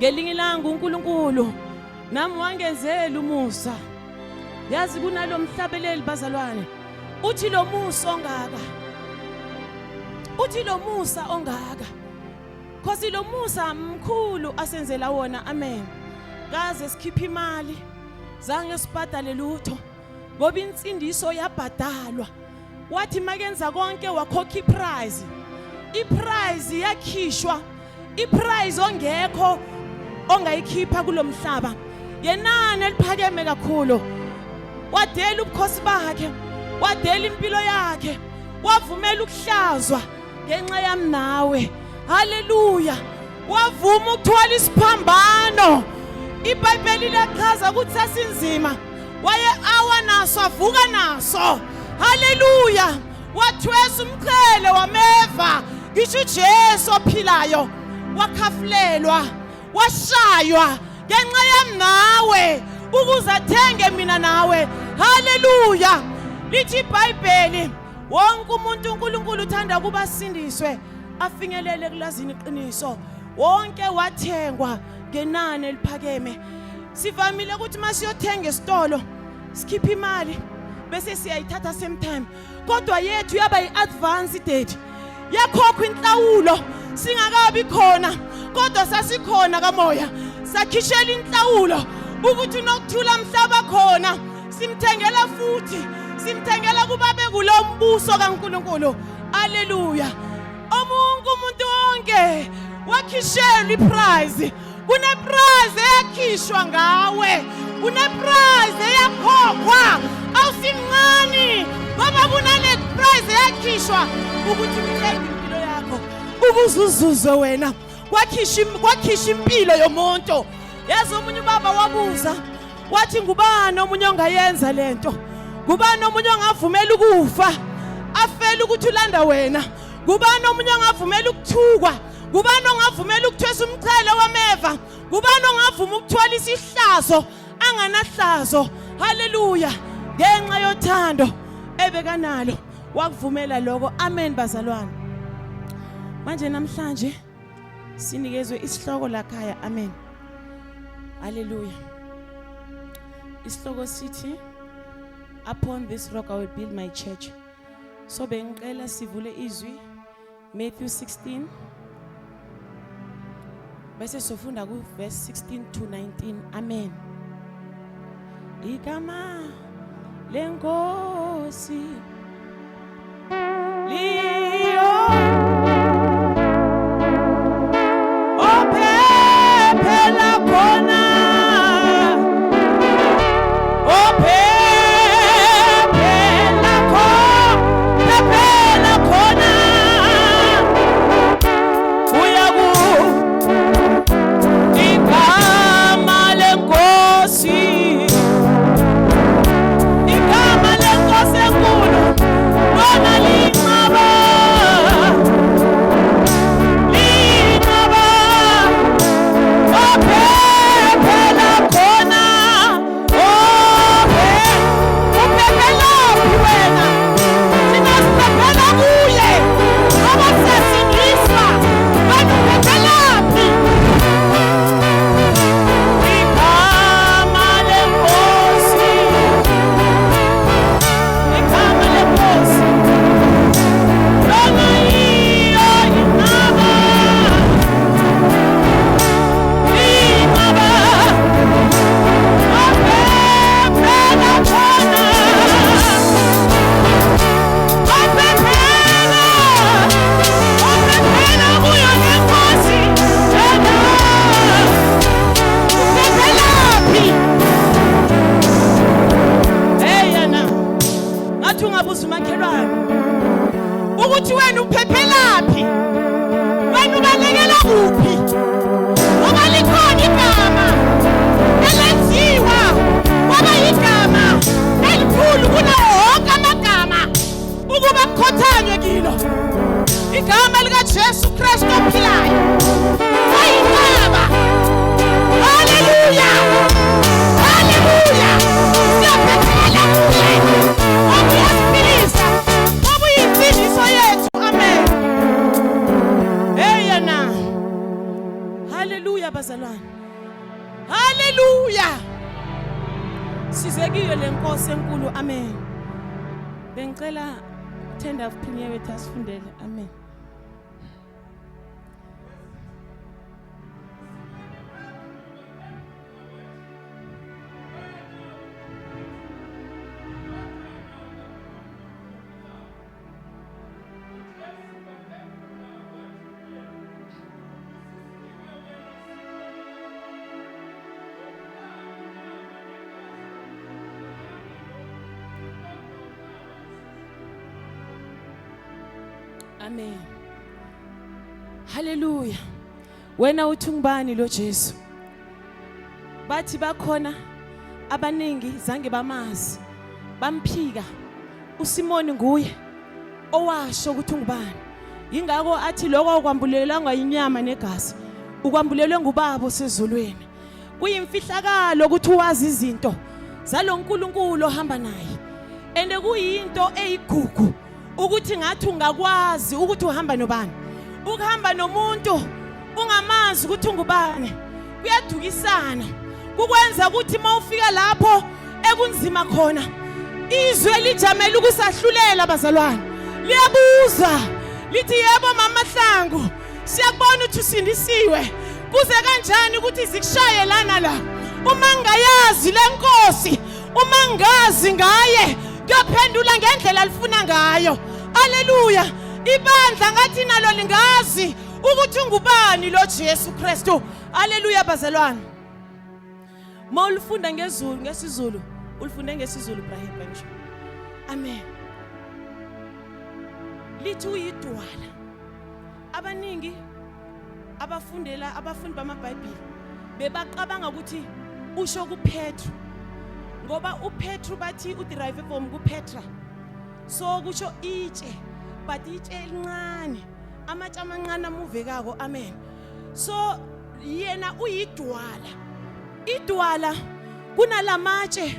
Ngelinye ilanga uNkulunkulu nami wangenzela umusa. Yazi kunalo mhlabeleli bazalwane. Uthi lo musa ongaka. Uthi lo musa ongaka. Khosi lo musa mkhulu asenzela wona, amen. Kaze sikhipha imali, zange sibhadale lutho. Ngoba insindiso yabhadalwa. Wathi makenza konke wakhokha iprize. Iprize yakhishwa. Iprize ongekho ongayikhipha kulomhlaba. Yenani eliphakeme kakhulu. Wadela ubukhosi bakhe, wadela impilo yakhe, wavumela ukuhlazwa ngenxa yami nawe. Haleluya. Wavuma ukuthwala isiphambano. iBhayibheli liyachaza ukuthi sasinzima waye awa naso avuka naso. Haleluya. Wathwesa umqhele wameva. Ngisho uJesu ophilayo wakhafulelwa, washaywa ngenxa yami nawe ukuze athenge mina nawe. Haleluya. Lithi iBhayibheli wonke umuntu uNkulunkulu uthanda kuba sindiswe afinyelele kulazini iqiniso. Wonke wathengwa ngenani eliphakeme. Sivamile ukuthi masiyothenga esitolo sikhipha imali bese siyayithatha same time. Kodwa yethu yaba iadvance date. Yakhokhwa inhlawulo singakabi khona, kodwa sasikhona kamoya. Sakhishela inhlawulo ukuthi nokuthula mhlaba khona simthengela futhi, simthengela kubabe kulombuso kaNkulunkulu. Haleluya. Umuntu wonke wakhishela iprize. Kune prize eyakhishwa ngawe, kune prize eyakhokhwa awusincane ngoba kunale prize eyakhishwa ukuthi uthenge impilo yakho ukuzuzuze wena. Kwakhisha impilo yomuntu. Yazi omunye ubaba wabuza wathi ngubani omunye ongayenza lento? Ngubani omunye ongavumela ukufa afela ukuthi ulanda wena? Ngubani omunye ongavumela ukuthukwa? Ngubani ongavumela ukuthwesa umqhele wameva? Ngubani ongavuma ukuthwala isihlazo anganahlazo? Haleluya. Ngenxa yothando ebekanalo wakuvumela lokho. Amen bazalwane. Manje namhlanje sinikezwe isihloko lakhaya. Amen. Haleluya. Isihloko sithi upon this rock I will build my church. So bengicela sivule izwi Matthew 16 bese sofunda ku verse 16 to 19. Amen. Igama lenkosi liyo ophela khona, ophela khona uyaku igama lenkosi, igama lenkosi enkulu. Hallelujah. Sizekile lenkosi enkulu. Amen. Bengicela tender of premier wethu asifundele. Amen. Amen. Hallelujah. Wena uthi ngubani lo Jesu? Bathi bakhona abaningi zange bamazi. Bamphika. uSimoni nguye owasho ukuthi ngubani. Ingakho athi lokho okwambulelanga inyama negazi, ukwambulelwe ngubaba osezulwini. Kuyimfihlakalo ukuthi wazi izinto zaloNkulunkulu ohamba naye. Ende kuyinto eyigugu ukuthi ngathi ungakwazi ukuthi uhamba nobani. Ukuhamba nomuntu ungamazi ukuthi ungubani kuyadukisana. Kukwenza ukuthi mawufika lapho ekunzima khona izwe lijamela ukusahlulela bazalwane. Liyabuza lithi yebo mama Hlangu, siyakubona ukuthi usindisiwe. Kuze kanjani ukuthi zikushaye lana la? Uma ngayazi lenkosi, uma ngazi ngaye, ngaphendula ngendlela alifuna ngayo. Haleluya. Ibandla ngathi nalo lingazi ukuthi ngubani lo Jesu Kristu. Haleluya bazalwane. Mawulifunda ngesizulu, ulifunde ngesizulu Ibrahim ngisho. Amen. Lithi uyidwala. Abaningi abafundi bamaBhayibheli bebaqabanga ukuthi usho kuPetru, ngoba uPetru bathi uderive from kuPetra, so kusho itshe, but itshe elincane, amatshe amancane amuvekako. Amen. So yena uyidwala. Idwala kunalamatshe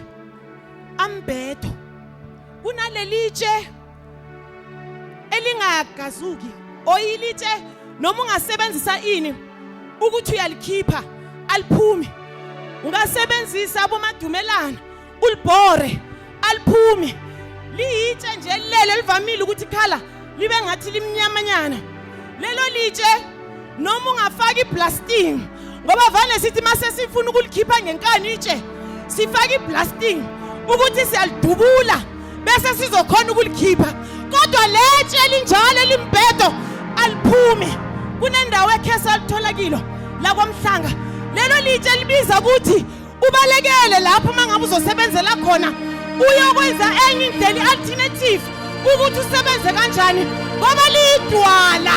ambetho, kunalelitshe elingagazuki, oyilitshe noma ungasebenzisa ini ukuthi uyalikhipha aliphumi. Ungasebenzisa abomadumelana ulibhore aliphumi. Liyitshe nje lelo livamile ukuthi khala libe ngathi limnyamanyana. Lelo litshe noma ungafaka iblasting, ngoba vane sithi mase sifuna ukulikhipha ngenkani itshe sifaka iblasting ukuthi siyalidubula bese sizokhona ukulikhipha. Kodwa letshe elinjalo limbhedo aliphumi. Kunendawo ekhesa lithola kilo la kwaMhlanga. Lelo litshe libiza ukuthi ubalekele lapho mangabe uzosebenzela khona uyokwenza enye indlela alternative ukuthi usebenze kanjani, ngoba lidwala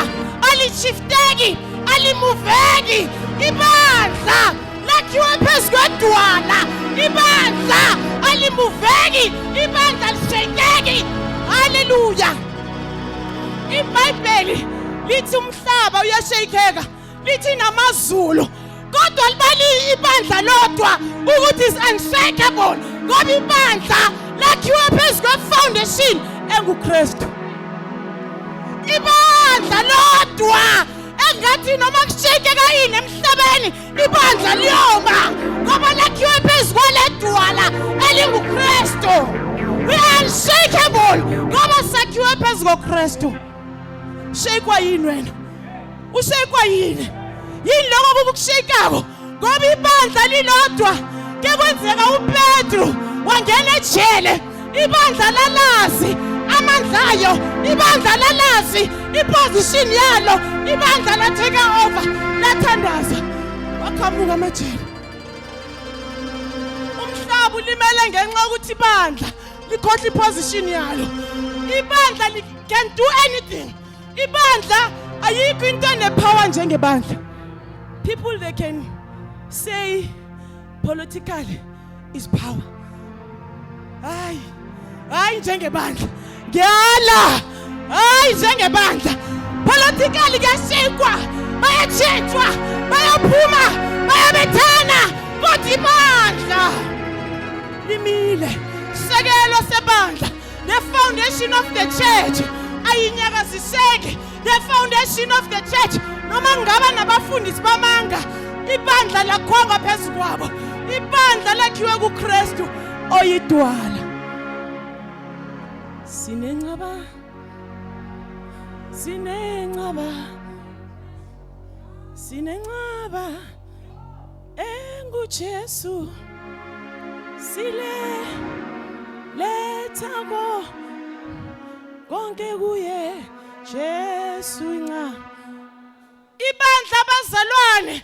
alishifteki alimuveki. Ibandla lakhiwe phezu kwedwala, ibandla alimuveki, ibandla lishekeki. Haleluya. iBhayibheli lithi umhlaba uyashekeka, lithi namazulu, kodwa libali ibandla lodwa ukuthi is unshakable, ngoba ibandla lakhiwe phezu kwefoundation enguKristu. Ibandla lodwa engathi noma kushekeka yini emhlabeni ibandla liyoma, ngoba lakhiwe phezu kwaledwala elinguKristu. We are unshakable ngoba sakhiwe phezu koKristu. Shekwa yini wena? Ushekwa yini? Yini lokho kukushekako? Ngoba ibandla lilodwa. Ke kwenzeka uPetru wangena ejele. Ibandla lalazi amandla ayo, ibandla lalazi iposition yalo, ibandla la take over, lathandaza wakhamuka amajele. Umhlaba ulimele ngenxa ukuthi ibandla likhohle iposition yalo. Ibandla can do anything. Ibandla ayikho into enepower njengebandla. People they can say politically is power. Hayi njengebandla. Ngiyala. Hayi njengebandla. Politically kuyashekwa, bayatshethwa, bayaphuma, bayabethana, kodwa ibandla limile. Sekelo sebandla, the foundation of the church ayinyakaziseki. The foundation of the church noma ngaba nabafundisi bamanga ibandla lakhonga phezu kwabo, ibandla lakhiwe kuKristu oyidwala. Sinenqaba enguJesu, letha konke kuye Jesu inqaba. Ibandla abazalwane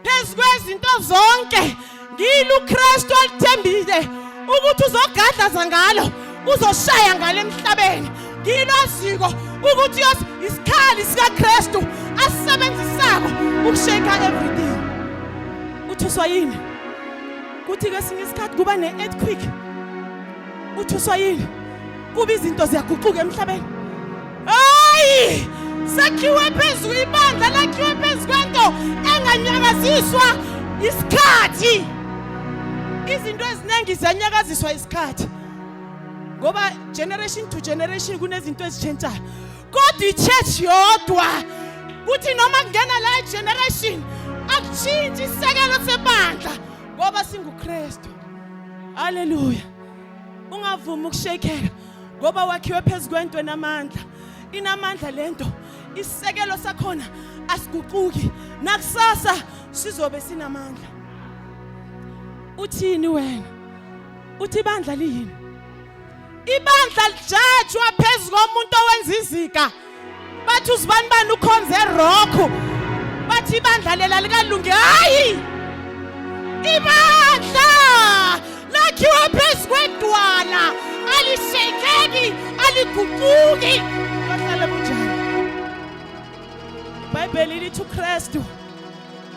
phezu kwezinto zonke ngilo uKristu alithembile ukuthi uzogadlaza ngalo, uzoshaya ngalo emhlabeni. Ngiloziko ukuthi isikhali sikaKristu asisebenzisako ukusheka everything. Uthuswa yini? Kuthi kesinye isikhathi kuba ne-earthquake. Uthuswa yini? Kuba izinto ziyaguquka emhlabeni. Hayi! Sakhiwe phezu ibandla lakhiwe phezu kwento enganyakaziswa isikhathi. Izinto eziningi ziyanyakaziswa isikhathi. Ngoba generation to generation kunezinto ezitshentshayo. Kodwa ichurch yodwa kuthi noma kungena la generation akutshintshi isekelo sebandla ngoba singuKristu. Hallelujah. Ungavumi ukushekela ngoba wakhiwe phezu kwento enamandla. Inamandla lento, isekelo sakhona asiguquki, nakusasa sizobe sinamandla. Uthini wena? Uthi ibandla liyini? Ibandla lijajwa phezu komuntu owenza izika. Bathi uzibani ukhonze rock. Bathi ibandla lela likalungi. Hayi! Ibandla lakhiwe phezu kwedwala, alishekeki, aliguquki. Bahlala bunjani? iBhayibheli lithi uKristu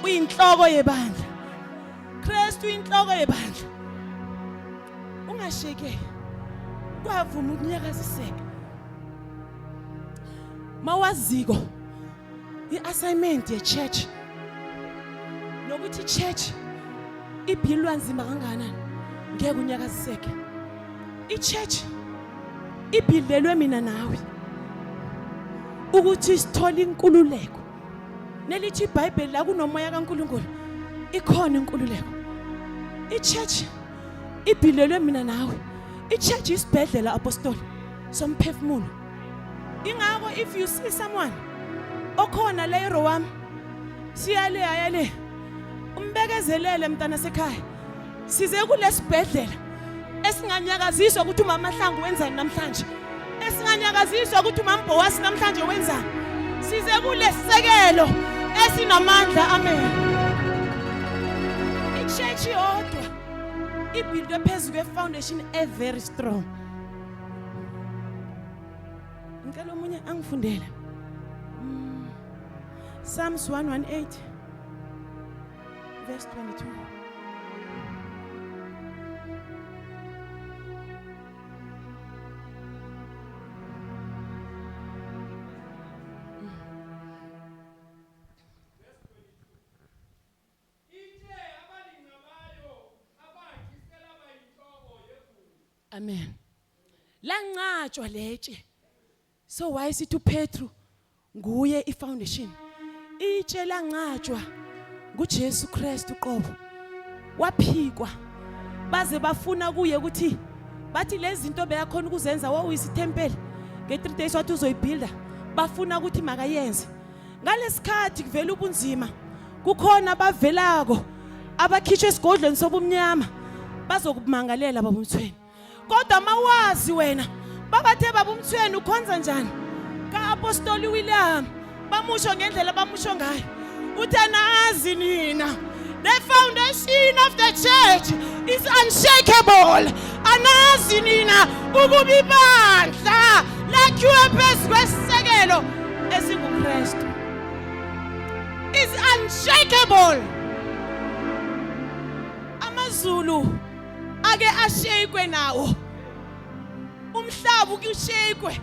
uyinhloko yebandla. Kristu uyinhloko yebandla. Ungashekeki. Kwavuma ukunyakaziseka. Mawaziko i-assignment ye-church nokuthi church iphilwa nzima kangakanani ngeke unyakaziseke. I-church iphilelwe mina nawe ukuthi sithole inkululeko. Nelithi iBhayibheli la kunomoya kaNkulunkulu ikhona inkululeko. I-church iphilelwe mina nawe. I-church isibhedlela apostoli somphefumulo. Ingakho if you see someone okhona la eRowam siyale ayale umbekezelele mntana sekhaya. Size kulesibhedlela esinganyakaziswa ukuthi uMama Mahlangu wenzani namhlanje. Esinganyakaziswa ukuthi uMama Bowasi namhlanje wenzani. Size kulesisekelo esinamandla. Amen. I-church yodwa ibuildwe phezu kwe-foundation very strong. Ngicela omunye angifundele Psalms 118 verse 22. Amen. Lanqatshwa letshe. So why sithi uPetru nguye ifoundation. Itshe lanqatshwa nguJesu Kristu qobo. Waphikwa. Baze bafuna kuye ukuthi bathi lezi zinto beyakhona ukuzenza wawuyisithempeli nge3 days wathi uzoyibuilda. Bafuna ukuthi makayenze. Ngalesikhathi kuvela ubunzima. Kukhona bavelako abakhishwe esigodlweni sobumnyama bazokumangalela babumthweni. Kodwa mawazi wena babathe babumthweni ukhonza njani kaApostoli William bamusho ngendlela bamusho ngayo. Uthana azi nina the foundation of the church is unshakable. Anazi nina ukuba ibandla lakhiwe phezu kwesisekelo esinguKristu is unshakable. Amazulu ake ashekwe nawo, umhlaba ukushekwe,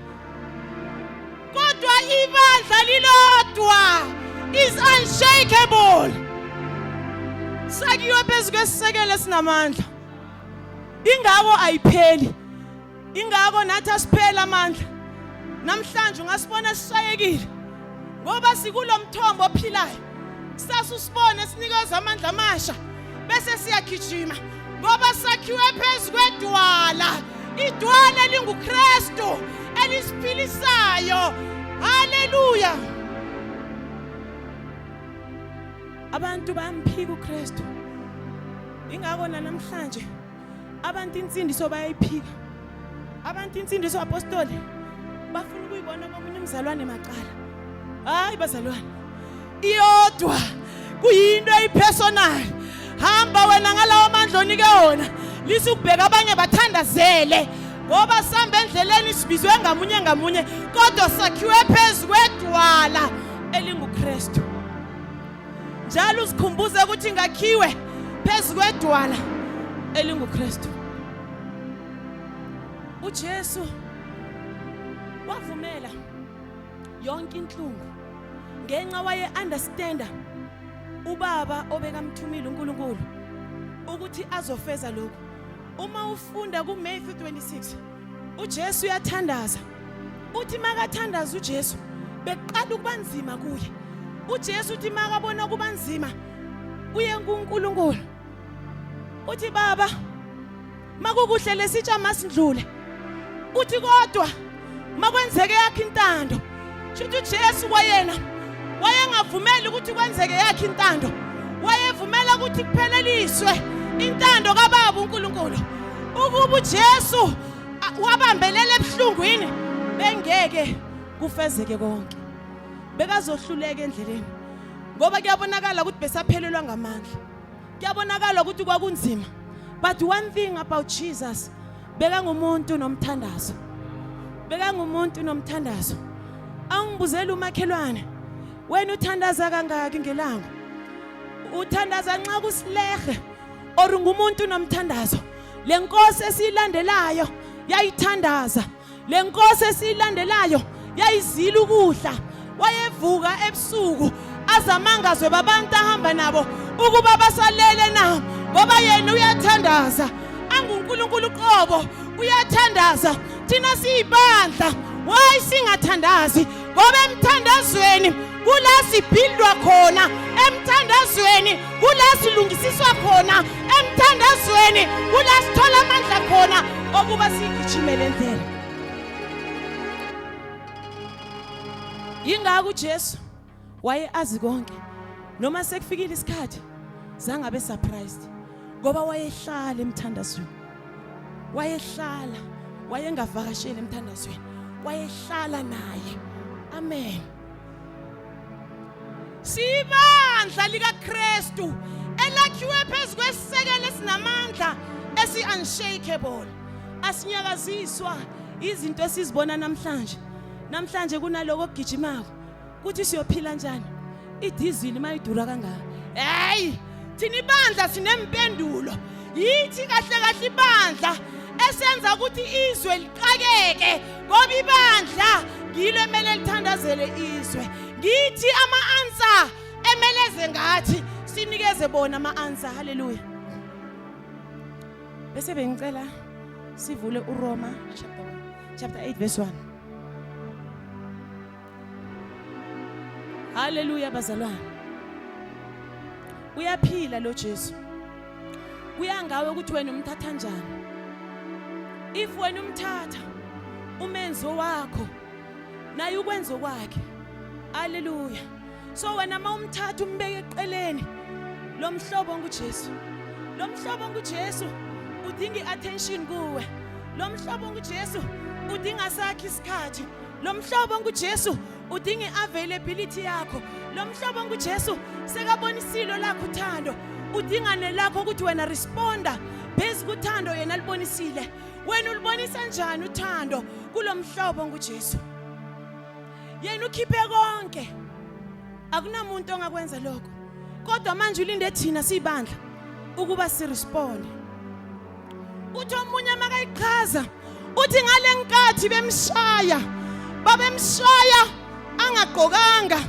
kodwa ibandla lilodwa is unshakable. Sakiwe phezu kwesisekelo esinamandla. Ingako ayipheli. Ingako nathi asiphela amandla. Namhlanje ungasibona sishayekile ngoba sikulomthombo ophilayo. kusasa usibone sinikeza amandla amasha bese siyagijima ngoba sakhiwe phezu kwedwala idwala elinguKristu elisiphilisayo. Haleluya. Abantu bamphika uKristu ingako namhlanje abantu insindiso bayayiphika. Abantu insindiso apostoli bafuna ukuyibona komunye umzalwane maqala. Hayi bazalwane, iyodwa kuyinto eyipersonal. Hamba wena ngalawo amandla onike wona lisukubheka abanye bathandazele ngoba sihamba endleleni sibizwe ngamunye ngamunye kodwa sakhiwe phezu kwedwala elinguKristu. Njalo usikhumbuze ukuthi ngakhiwe phezu kwedwala elinguKristu. uJesu wavumela yonke inhlungu ngenxa waye understanda ubaba obekamthumile uNkulunkulu ukuthi azofeza lokho. Uma ufunda ku Matthew 26 uJesu uyathandaza. Uthi makathandaza uJesu beqala ukubanzima kuye. uJesu uthi makabona kubanzima uye kuNkulunkulu. Uthi baba makukuhle lesitsha masindlule. Uthi kodwa makwenzeke yakhe intando. Shithi uJesu kwayena wayengavumeli ukuthi kwenzeke yakhe intando. Wayevumela ukuthi kupheleliswe intando kaBaba uNkulunkulu. Ukuba uJesu wabambelela ebuhlungwini bengeke kufezeke konke. Bekazohluleka endleleni ngoba kuyabonakala ukuthi besaphelelwa ngamandla. Kuyabonakala ukuthi kwakunzima. But one thing about Jesus, beka ngumuntu nomthandazo. Beka ngumuntu nomthandazo. Angibuzela umakhelwane, wena uthandaza kangaki ngelanga? Uthandaza nxa kusilehe or ngumuntu nomthandazo? Lenkosi esilandelayo yayithandaza. Lenkosi esilandelayo yayizila ukudla. Wayevuka ebusuku azamangazwe babantu ahamba nabo ukuba basalele na ngoba yena uyathandaza. AnguNkulunkulu qobo uyathandaza. Thina siyibandla why singathandazi? Ngoba emthandazweni kula siphindwa khona. Emthandazweni kula silungisiswa khona. Emthandazweni kula sithola amandla khona okuba sigijimele endlela. Ingakho uJesu waye azi konke noma sekufikile isikhathi zangabe surprised ngoba wayehlala emthandazweni. Wayehlala, wayengavakashela emthandazweni. Wayehlala naye. Amen. Sibandla likaKristu elakhiwe phezu kwesisekelo esinamandla esi-unshakable. Asinyakaziswa izinto esizibona namhlanje. Namhlanje kunaloko okugijimako kuthi siyophila njani? Idizili mayidura kangaka. Hey, thina ibandla sinempendulo. Yithi kahle kahle ibandla esenza ukuthi izwe liqakeke ngoba ibandla ngilo emele lithandazele izwe. Ngithi ama-answer emeleze ngathi sinikeze bona ama-answer. Haleluya. Bese bengicela sivule uRoma chapter 8 verse 1. Haleluya bazalwane. Uyaphila lo Jesu. Kuyangawe ukuthi wena umthatha njani. If wena umthatha umenzo wakho naye ukwenzo kwakhe. Haleluya. So wena mawumthatha umbeke eqeleni lo mhlobo nguJesu. Lo mhlobo nguJesu udinga attention kuwe. Lo mhlobo nguJesu udinga sakhe isikhathi. Lo mhlobo nguJesu udinga availability yakho. Lo mhlobo nguJesu sekabonisilo lakho uthando. Udinga nelakho ukuthi wena responda phezu kuthando yena libonisile. Wena ulibonisa njani uthando kulo mhlobo nguJesu? Yena ukhiphe konke. Akunamuntu ongakwenza lokho. Kodwa manje ulinde thina sibandla ukuba siresponde. Uthi omunye makayichaza uthi ngale nkathi bemshaya. Babemshaya angagqokanga.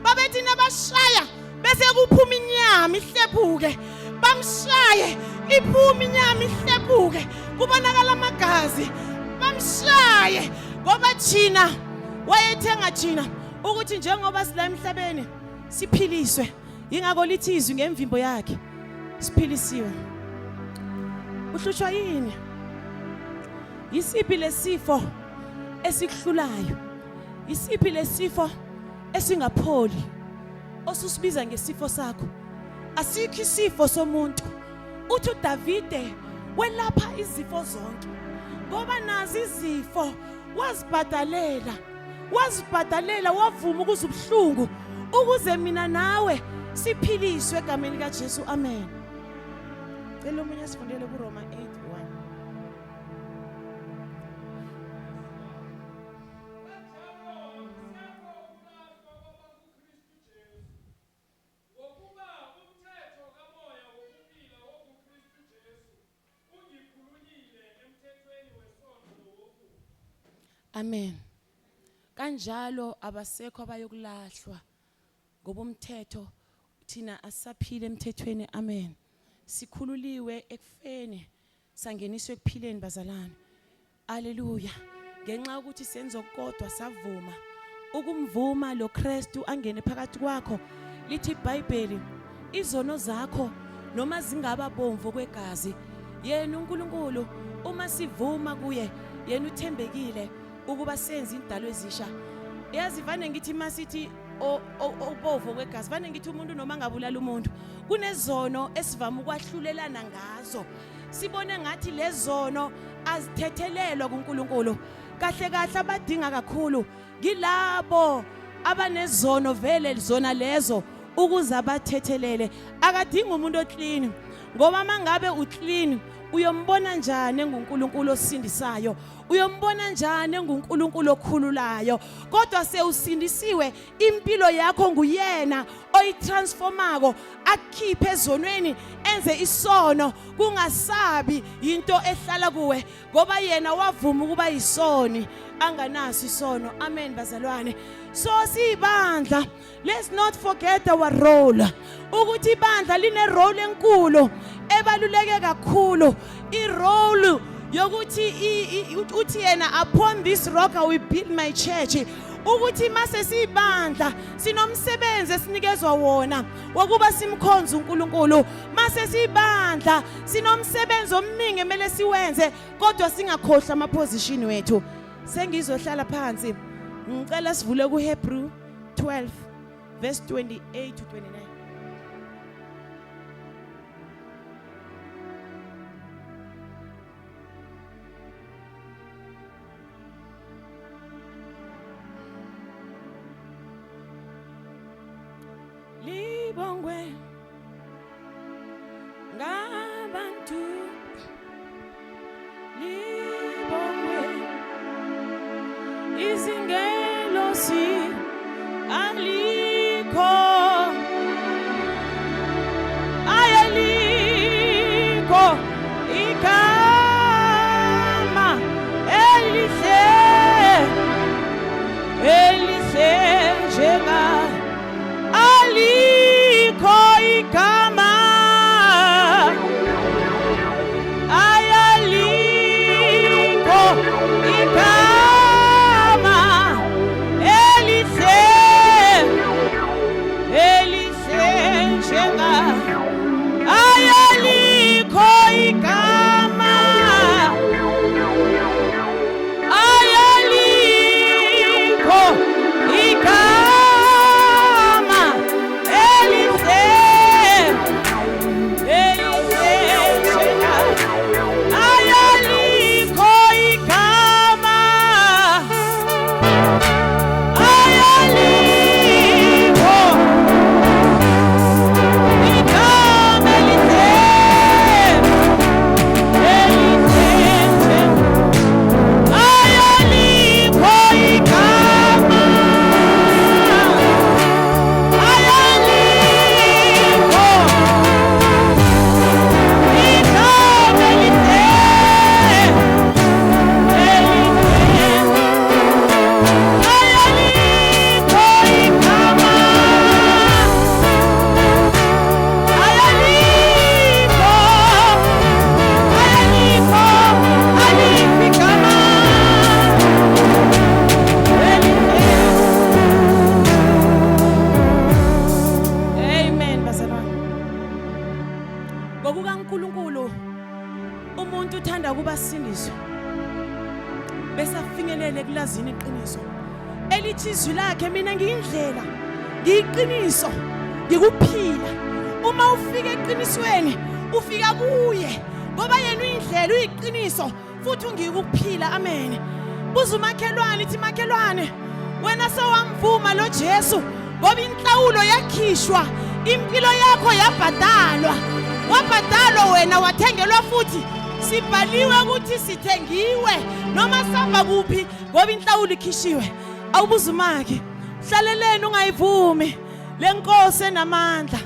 Babethi nabashaya bese kuphuma inyama ihlephuke. Bamshaye iphuma inyama ihlephuke. Kubonakala amagazi. Bamshaye ngoba thina wayethenga thina ukuthi njengoba sila emhlabeni siphiliswe ingako lithi izwi ngemvimbo yakhe siphilisiwe. Uhlutshwa yini? Yisiphi lesifo esikuhlulayo? Yisiphi lesifo esingapholi osusibiza ngesifo sakho? Asikho isifo somuntu. Uthi uDavide welapha izifo zonke ngoba nazi izifo wazibhadalela wavuma ukuze ubuhlungu ukuze mina nawe siphiliswe egameni kaJesu. Amen. Cela umunye sifundele kuRoma 8:1. Amen. Kanjalo abasekho abayokulahlwa ngoba umthetho thina asaphile emthethweni. Amen. Sikhululiwe ekufeni sangeniswe ekuphileni bazalwane. Haleluya. Ngenxa ukuthi senzo kodwa savuma ukumvuma lo Kristu angene phakathi kwakho. Lithi iBhayibheli izono zakho noma zingaba bomvu kwegazi yena uNkulunkulu uma sivuma kuye yena uthembekile ukuba senze indalo ezisha. Yazi vane ngithi masithi obovu kwegazi vane ngithi umuntu noma ngabulala umuntu kunezono esivama ukwahlulelana ngazo. Sibone ngathi lezono azithethelelwa kuNkulunkulu. Kahle kahle abadinga kakhulu ngilabo abanezono vele zona lezo ukuze abathethelele. Akadingi umuntu oclean ngoba mangabe uclean uyombona njani nguNkulunkulu osindisayo, uyombona njani nguNkulunkulu okhululayo. Kodwa sewusindisiwe impilo yakho nguyena oyitransformako akukhiphe ezonweni enze isono kungasabi into ehlala kuwe ngoba yena wavuma ukuba yisoni anganaso isono. Amen bazalwane. So sibandla, let's not forget our role. Ukuthi ibandla line role enkulu ebaluleke kakhulu. I role yokuthi uthi yena upon this rock I will build my church. Ukuthi mase sibandla sinomsebenzi esinikezwe wona wokuba simkhonze uNkulunkulu. Mase sibandla sinomsebenzi omningi emele siwenze kodwa singakhohlwa ama position wethu. Sengizohlala phansi ngicela sivule kuHebrew 12 verse 28 to 29. Libongwe ngabantu, libongwe izingelosi alikho kaNkulunkulu umuntu uthanda ukuba sindiswa bese afinyelele kulazini iqiniso elithi izwi lakhe mina ngiyindlela ngiyiqiniso ngikuphila. Uma ufika eqinisweni ufika kuye ngoba yena uyindlela uyiqiniso futhi ungikuphila. Amen. Buza umakhelwane ithi makhelwane wena sewamvuma lo Jesu ngoba inhlawulo yakhishwa impilo yakho yabhadalwa. Wabhadalwa wena wathengelwa futhi sibhaliwe ukuthi sithengiwe noma samba kuphi ngoba inhlawulo ikhishiwe. Awubuza umakhe hlaleleni ungayivumi lenkosi enamandla,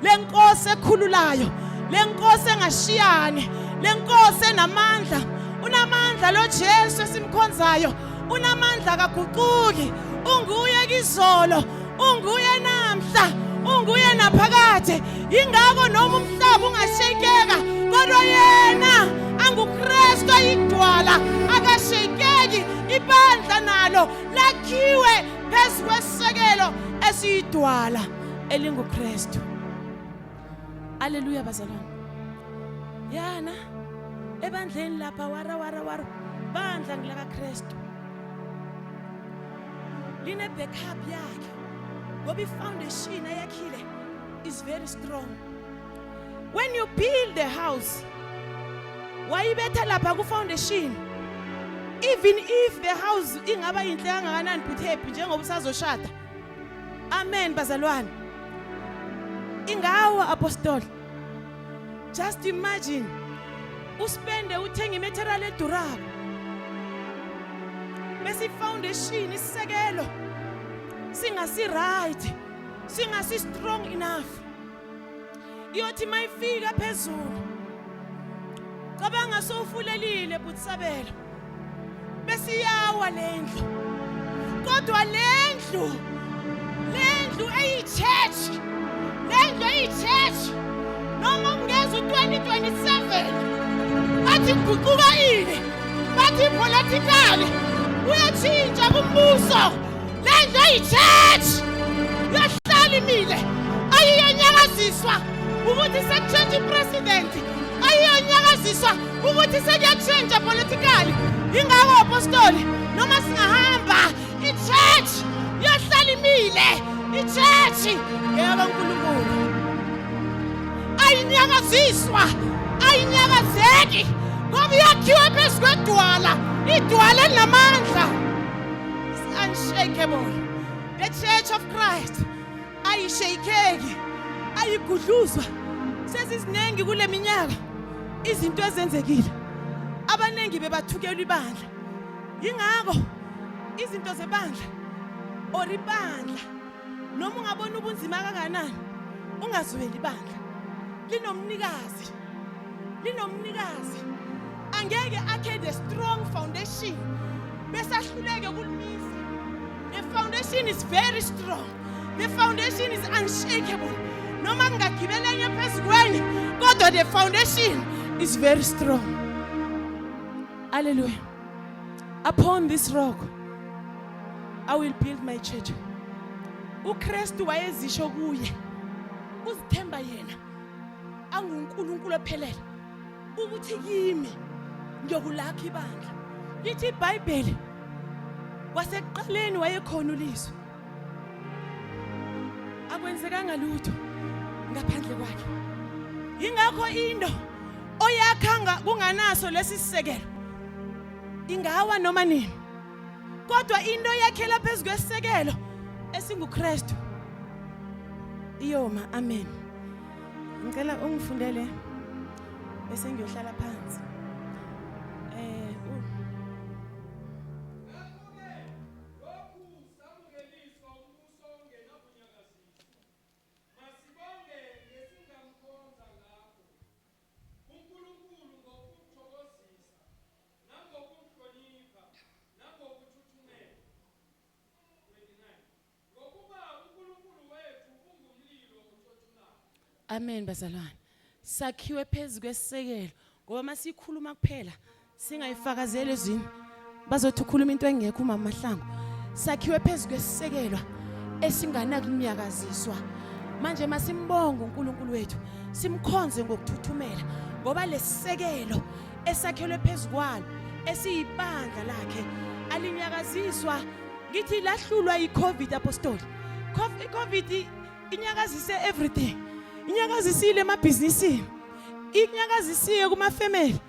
lenkosi ekhululayo, lenkosi engashiyane, lenkosi enamandla. Unamandla lo Jesu esimkhonzayo, unamandla kaguquki. Unguye kizolo, unguye namhla, unguye naphakade. Ingakho noma umhlaba ungashekeka kodwa yena anguKristu ayidwala akashekeki. Ibandla nalo lakhiwe phezu kwesekelo esiyidwala elinguKristu. Haleluya bazalwane. Yana ebandleni lapha wara bandla ngilaka Kristu line backup yakhe ngoba ifoundation ayakhile is very strong. When you build the house wayibetha lapha ku foundation, even if the house ingaba yinhle kangakanani but happy njengoba usazoshada. Amen bazalwane. Ingawa apostoli. Just imagine uspende uthenga imaterial edurako bese foundation isekelo singasi right, singasi strong enough. Iyothi mayifika phezulu cabanga sowufulelile butsabela bese yawa lendlu. Kodwa lendlu eyichurch, lendlu eyichurch noma ungeza 2027 bathi guqukile, bathi politically uyachinja kumbuso. Lendlu eyichurch yahlala imile, ayiyonyakaziswa ukuthi sekuchange president, ayiyonyakaziswa ukuthi sekuyachange politically. Ingakho apostoli noma singahamba ichurch yahlala imile, ichurch yakaNkulunkulu ayinyakaziswa, ayinyakazeki ngoba yakhiwe phezu kwedwala, idwala elinamandla. It's unshakable. The Church of Christ ayishakeki, ayigudluzwa. Sezizinengi kule minyaka izinto ezenzekile, abanengi bebathukela ibandla. Ingakho izinto zebandla or ibandla noma ungabona ubunzima kangakanani ungazweli ibandla. Linomnikazi angeke akhe the strong foundation bese ahluleke kulimisa. The foundation is very strong, the foundation is unshakable. Noma ngagibelenya phezu kweni kodwa the foundation is very strong. Hallelujah. Upon this rock I will build my church. uKristu wayezisho kuye uzithemba yena anguNkulunkulu ophelele ukuthi kimi ngiyokulakha ibandla. Lithi iBhayibheli wasekuqaleni wayekhona uLizwi, akwenzekanga lutho ngaphandle kwakhe. Ingakho into oyakha kunganaso lesi sisekelo ingawa noma nini, kodwa into yakhela phezu kwesisekelo esinguKristu iyoma. Amen. Ngicela ungifundele bese ngiyohlala phansi. Amen bazalwane. Sakhiwe phezu kwesisekelo ngoba masikhuluma kuphela singayifakazeli ezini bazothi ukhuluma into engekho uMama Mahlangu. Sakhiwe phezu kwesisekelo esingana kunyakaziswa. Manje masimbonga uNkulunkulu wethu, simkhonze ngokuthuthumela ngoba lesisekelo esakhelwe phezukwalo esiyibandla lakhe alinyakaziswa. Ngithi lahlulwa iCovid apostoli. iCovid inyakazise everything. Inyakazisile emabhizinisini, inyakazisile kuma-family,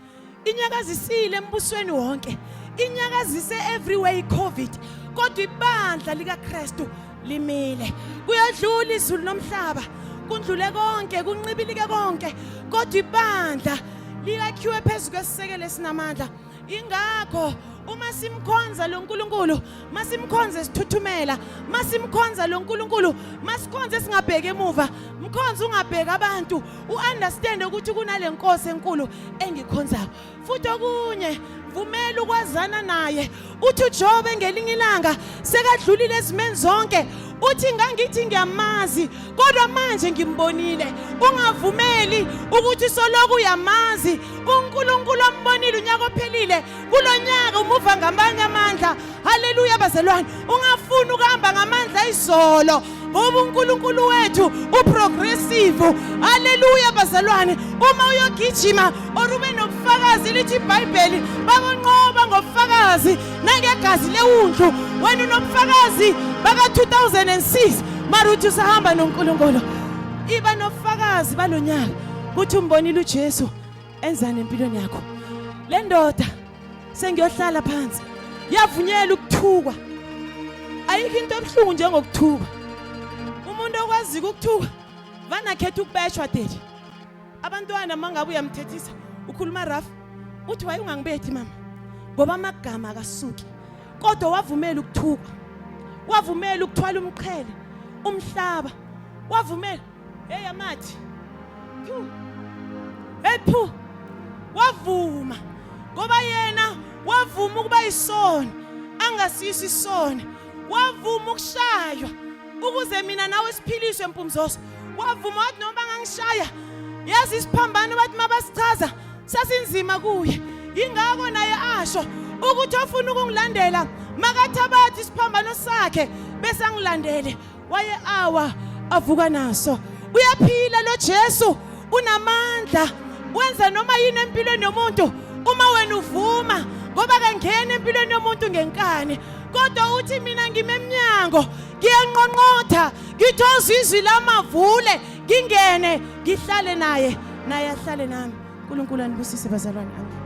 inyakazisile embusweni wonke, inyakazise everywhere iCovid. Kodwa ibandla likaKristu limile. Kuyadlula izulu nomhlaba, kundlule konke, kuncibilike konke, kodwa ibandla liyakhiwe phezu kwesisekelo esinamandla. Ingakho uma simkhonza lo nkulunkulu, masimkhonze sithuthumela, masimkhonza lo nkulunkulu, masikhonze singabheki emuva, mkhonze ungabheki abantu, uunderstand ukuthi kunale nkosi enkulu engikhonzayo. Futhi okunye, vumela ukwazana naye. Uthi uJob ngelinye ilanga sekadlulile ezimeni zonke, uthi ngangithi ngiyamazi kodwa manje ngimbonile. Ungavumeli ukuthi soloku uyamazi uNkulunkulu ambonile unyaka ophelile, kulonyaka umuva ngamanye amandla. Haleluya bazalwane. Ungafuni ukuhamba ngamandla izolo ngoba uNkulunkulu wethu uprogressive. Haleluya bazalwane. Uma uyogijima orube nobufakazi lithi iBhayibheli bakonqoba ngobufakazi nangegazi lewundlu. Wena unobufakazi baka 2006 mara uthi usahamba noNkulunkulu. Iba nobufakazi balonyaka ukuthi umbonile uJesu enzani empilweni yakho. Le ndoda sengiyohlala phansi yavunyela ukuthukwa. Ayikho into ebuhlungu njengokuthukwa. Umuntu okwazi ukuthuka vana khetha ukubeshwa dedi. Abantwana mangabe uyamthethisa ukhuluma rafu uthi waye ungangibethi mama ngoba amagama akasuki. Kodwa wavumela ukuthukwa, wavumela ukuthwala umqhele umhlaba, wavumela hey amathi ephu wavuma ngoba yena wavuma ukuba isoni angasisi isoni, wavuma ukushaywa ukuze mina nawe siphiliswe empumzoso. Wavuma wathi noma ngangishaya yazi isiphambano bathi mabasichaza sasinzima kuye. Ingakho naye asho ukuthi ofuna ukungilandela makathabathi isiphambano sakhe bese angilandele. Waye awa avuka naso. Uyaphila lo Jesu, unamandla, wenza noma yini empilweni yomuntu uma wena uvuma, ngoba kangena empilweni yomuntu ngenkani. Kodwa uthi mina ngimemnyango, ngiyanqonqotha, ngithoza izwi lamavule, ngingene, ngihlale naye, naye ahlale nami. uNkulunkulu anibusise bazalwane.